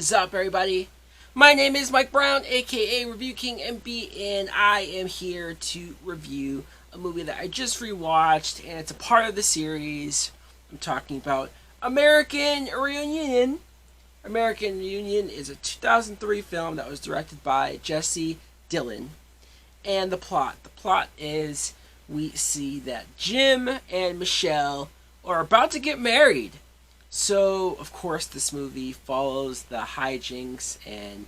is up, everybody? My name is Mike Brown, aka Review King MB, and I am here to review a movie that I just rewatched, and it's a part of the series. I'm talking about American Reunion. American Reunion is a 2003 film that was directed by Jesse Dillon. And the plot. The plot is we see that Jim and Michelle are about to get married. So, of course, this movie follows the hijinks and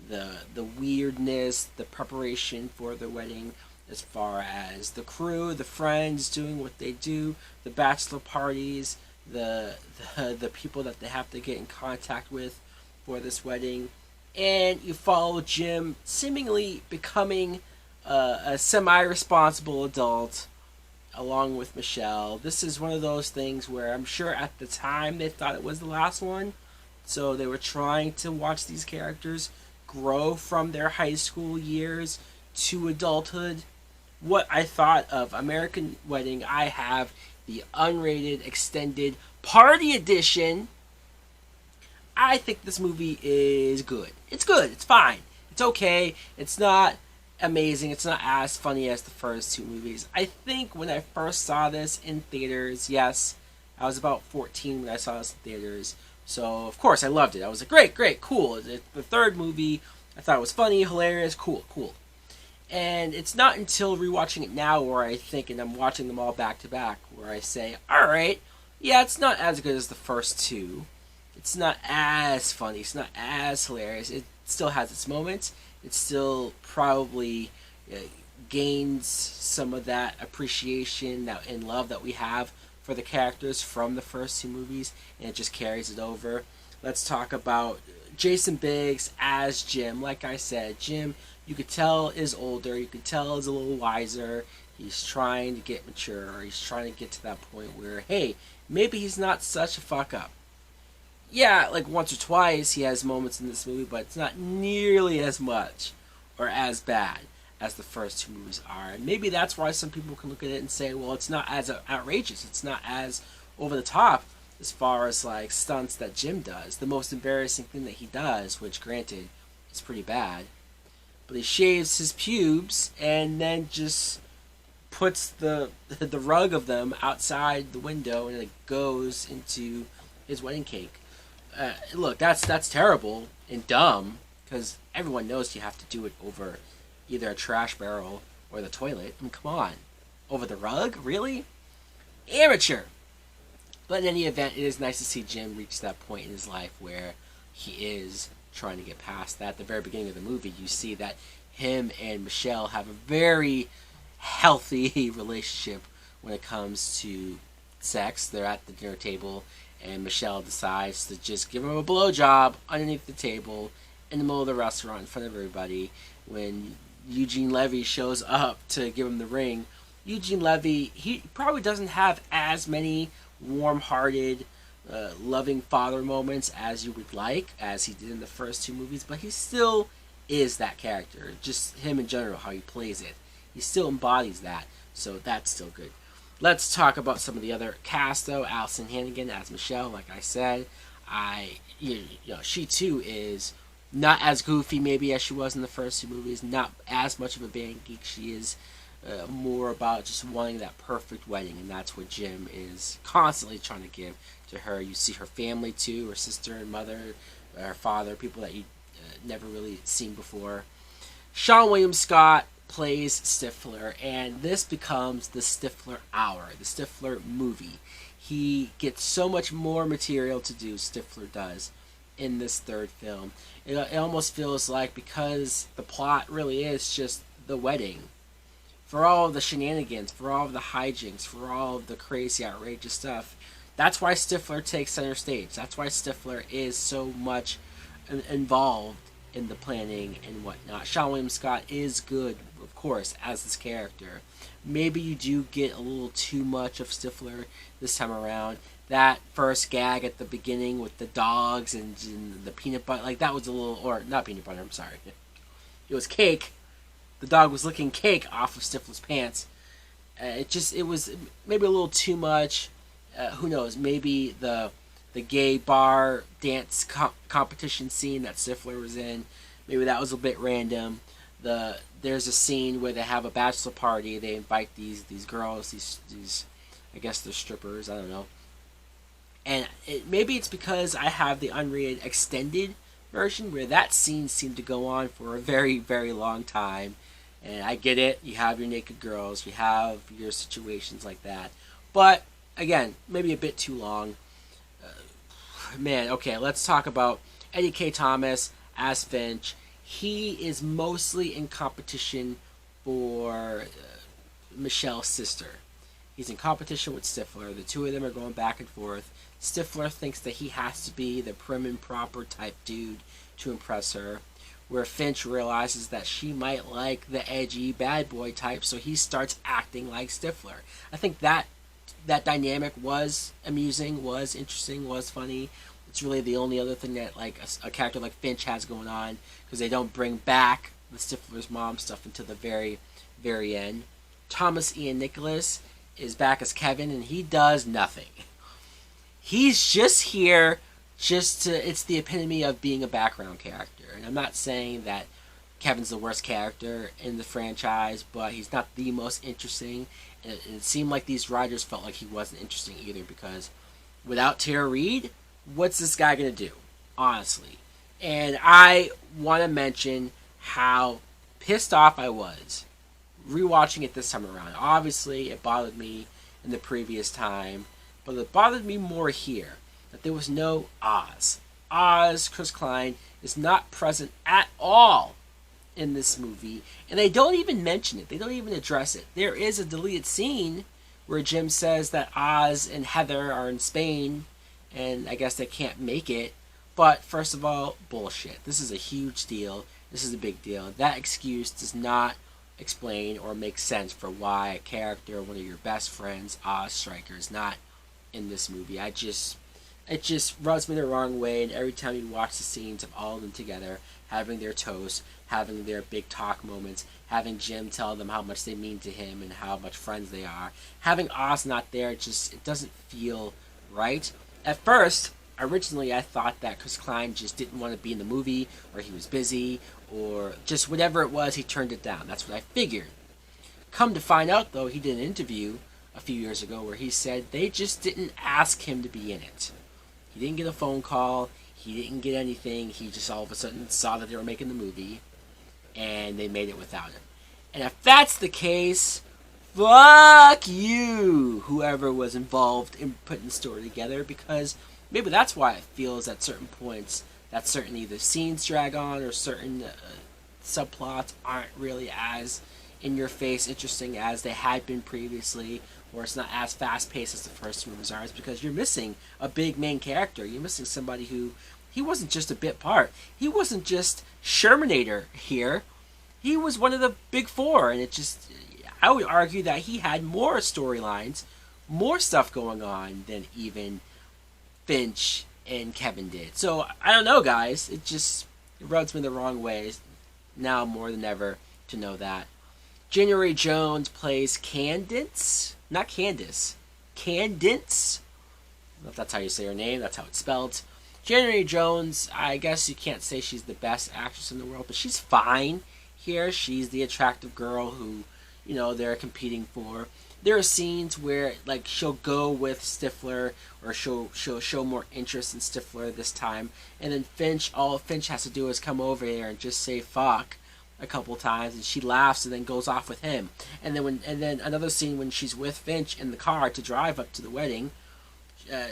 the weirdness, the preparation for the wedding, as far as the crew, the friends doing what they do, the bachelor parties, the people that they have to get in contact with for this wedding, and you follow Jim seemingly becoming a semi-responsible adult along with Michelle. This is one of those things where I'm sure at the time they thought it was the last one, so they were trying to watch these characters grow from their high school years to adulthood. What I thought of American Wedding, I have the unrated extended party edition. I think this movie is good. It's good. It's fine. It's okay. It's not amazing. It's not as funny as the first two movies. I think when I first saw this in theaters, yes, I was about 14 when I saw this in theaters. So, of course, I loved it. I was like, great, cool. The third movie, I thought it was funny, hilarious, cool. And it's not until rewatching it now where I think, and I'm watching them all back to back, where I say, alright, yeah, it's not as good as the first two. It's not as funny. It's not as hilarious. It still has its moments. It still probably gains some of that appreciation and love that we have for the characters from the first two movies, and it just carries it over. Let's talk about Jason Biggs as Jim. Like I said, Jim, you could tell is older. You could tell is a little wiser. He's trying to get mature. He's trying to get to that point where, hey, maybe he's not such a fuck up. Yeah, like once or twice he has moments in this movie, but it's not nearly as much or as bad as the first two movies are. And maybe that's why some people can look at it and say, well, it's not as outrageous. It's not as over the top as far as like stunts that Jim does. The most embarrassing thing that he does, which granted is pretty bad, but he shaves his pubes and then just puts the rug of them outside the window and it goes into his wedding cake. Look, that's terrible and dumb, because everyone knows you have to do it over either a trash barrel or the toilet. I mean, come on. Over the rug? Really? Amateur! But in any event, it is nice to see Jim reach that point in his life where he is trying to get past that. At the very beginning of the movie, you see that him and Michelle have a very healthy relationship when it comes to sex. They're at the dinner table, and Michelle decides to just give him a blowjob underneath the table in the middle of the restaurant in front of everybody. When Eugene Levy shows up to give him the ring, Eugene Levy, he probably doesn't have as many warm-hearted, loving father moments as you would like, as he did in the first two movies, but he still is that character. Just him in general, how he plays it. He still embodies that, so that's still good. Let's talk about some of the other cast, though. Allison Hannigan as Michelle, like I said. She too is not as goofy maybe as she was in the first two movies. Not as much of a band geek. She is more about just wanting that perfect wedding, and that's what Jim is constantly trying to give to her. You see her family too, her sister and mother, her father, people that you never really seen before. Sean William Scott plays Stifler, and this becomes the Stifler hour, the Stifler movie. He gets so much more material to do, Stifler does, in this third film. It almost feels like, because the plot really is just the wedding, for all of the shenanigans, for all of the hijinks, for all of the crazy, outrageous stuff, that's why Stifler takes center stage. That's why Stifler is so much involved in the planning and whatnot. Sean William Scott is good, of course, as this character. Maybe you do get a little too much of Stifler this time around. That first gag at the beginning with the dogs and the peanut butter, like that was a little, or not peanut butter, I'm sorry. It was cake. The dog was licking cake off of Stifler's pants. It was maybe a little too much. Who knows? Maybe the the gay bar dance competition scene that Stifler was in. Maybe that was a bit random. There's a scene where they have a bachelor party. They invite these girls, these I guess they're strippers. I don't know. And maybe it's because I have the unrated extended version where that scene seemed to go on for a very, very long time. And I get it. You have your naked girls. You have your situations like that. But, again, maybe a bit too long. Man, okay, let's talk about Eddie K. Thomas as Finch. He is mostly in competition for Michelle's sister. He's in competition with Stifler. The two of them are going back and forth. Stifler thinks that he has to be the prim and proper type dude to impress her, where Finch realizes that she might like the edgy bad boy type, so he starts acting like Stifler. I think that dynamic was amusing, was interesting, was funny. It's really the only other thing that like a character like Finch has going on, because they don't bring back the Stifler's mom stuff until the very, very end. Thomas Ian Nicholas is back as Kevin, and he does nothing. He's just here it's the epitome of being a background character. And I'm not saying that Kevin's the worst character in the franchise, but he's not the most interesting. And it seemed like these writers felt like he wasn't interesting either, because without Tara Reid, what's this guy going to do? Honestly. And I want to mention how pissed off I was rewatching it this time around. Obviously, it bothered me in the previous time, but it bothered me more here that there was no Oz. Oz, Chris Klein, is not present at all in this movie, and they don't even mention it. They don't even address it. There is a deleted scene where Jim says that Oz and Heather are in Spain, and I guess they can't make it. But first of all, bullshit. This is a huge deal. This is a big deal. That excuse does not explain or make sense for why a character, one of your best friends, Oz Stryker, is not in this movie. It just rubs me the wrong way, and every time you watch the scenes of all of them together, having their toast, having their big talk moments, having Jim tell them how much they mean to him and how much friends they are, having Oz not there, it doesn't feel right. At first, originally I thought that Chris Klein just didn't want to be in the movie, or he was busy, or just whatever it was, he turned it down. That's what I figured. Come to find out, though, he did an interview a few years ago where he said they just didn't ask him to be in it. He didn't get a phone call. He didn't get anything. He just all of a sudden saw that they were making the movie, and they made it without him. And if that's the case, fuck you, whoever was involved in putting the story together, because maybe that's why it feels at certain points that certain either scenes drag on or certain subplots aren't really as in-your-face interesting as they had been previously, or it's not as fast-paced as the first two movies are. It's because you're missing a big main character. You're missing somebody who, he wasn't just a bit part. He wasn't just Shermanator here. He was one of the big four, and I would argue that he had more storylines, more stuff going on than even Finch and Kevin did. So, I don't know, guys. It rubs me the wrong way now more than ever to know that. January Jones plays Candace. Not Candace. Candace. I don't know if that's how you say her name. That's how it's spelled. January Jones, I guess you can't say she's the best actress in the world, but she's fine here. She's the attractive girl who, they're competing for. There are scenes where, like, she'll go with Stifler, or she'll show more interest in Stifler this time, and then all Finch has to do is come over here and just say fuck a couple times, and she laughs and then goes off with him. And then another scene when she's with Finch in the car to drive up to the wedding,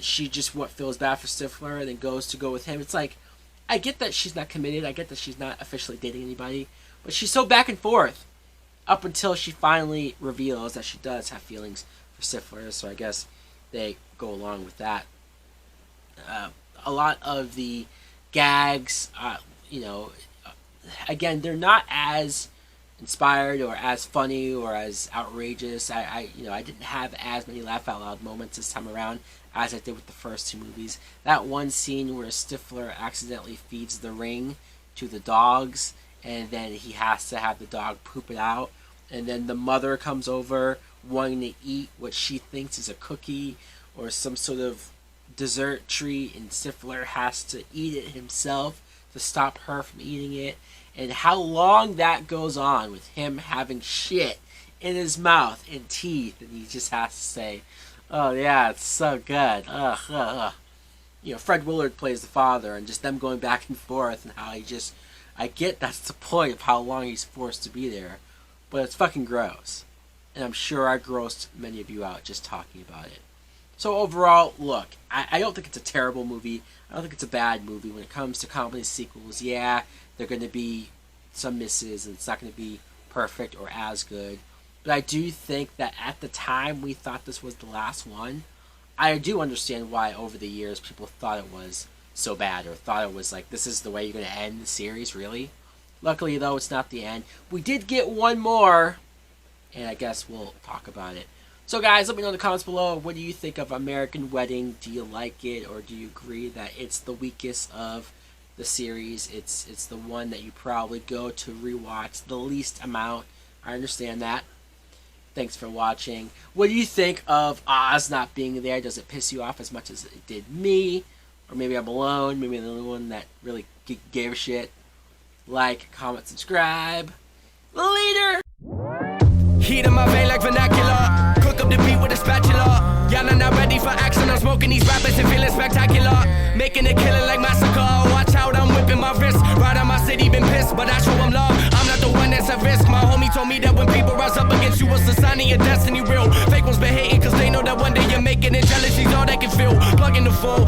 she just feels bad for Stifler and then goes to go with him. It's like, I get that she's not committed, I get that she's not officially dating anybody, but she's so back and forth up until she finally reveals that she does have feelings for Stifler. So I guess they go along with that. A lot of the gags, again, they're not as inspired or as funny or as outrageous. I didn't have as many laugh out loud moments this time around as I did with the first two movies. That one scene where Stifler accidentally feeds the ring to the dogs, and then he has to have the dog poop it out, and then the mother comes over wanting to eat what she thinks is a cookie or some sort of dessert treat, and Stifler has to eat it himself to stop her from eating it, and how long that goes on with him having shit in his mouth and teeth, and he just has to say, "Oh yeah, it's so good." Ugh, ugh, ugh. Fred Willard plays the father, and just them going back and forth, and how I get that's the point of how long he's forced to be there, but it's fucking gross. And I'm sure I grossed many of you out just talking about it. So overall, look, I don't think it's a terrible movie. I don't think it's a bad movie. When it comes to comedy sequels, yeah, they're going to be some misses, and it's not going to be perfect or as good. But I do think that at the time we thought this was the last one. I do understand why over the years people thought it was so bad, or thought it was like, this is the way you're going to end the series, really? Luckily, though, it's not the end. We did get one more, and I guess we'll talk about it. So guys, let me know in the comments below, what do you think of American Wedding? Do you like it, or do you agree that it's the weakest of the series? It's the one that you probably go to rewatch the least amount. I understand that. Thanks for watching. What do you think of Oz not being there? Does it piss you off as much as it did me? Or maybe I'm alone. Maybe I'm the only one that really gave a shit. Like, comment, subscribe. Later! Heat in my vein like vernacular. Cook up the beat with a spatula. Y'all are not ready for action. I'm smoking these rappers and feeling spectacular. Making it killing like massacre. Watch out, I'm whipping my wrist. Right on my city, been pissed, but I show them love. I'm not the one that's at risk. My homie told me that when people rise up against you, it's the sign of your destiny real. Fake ones been hating cause they know that one day you're making it. Jealousy's all they can feel. Plugging the full.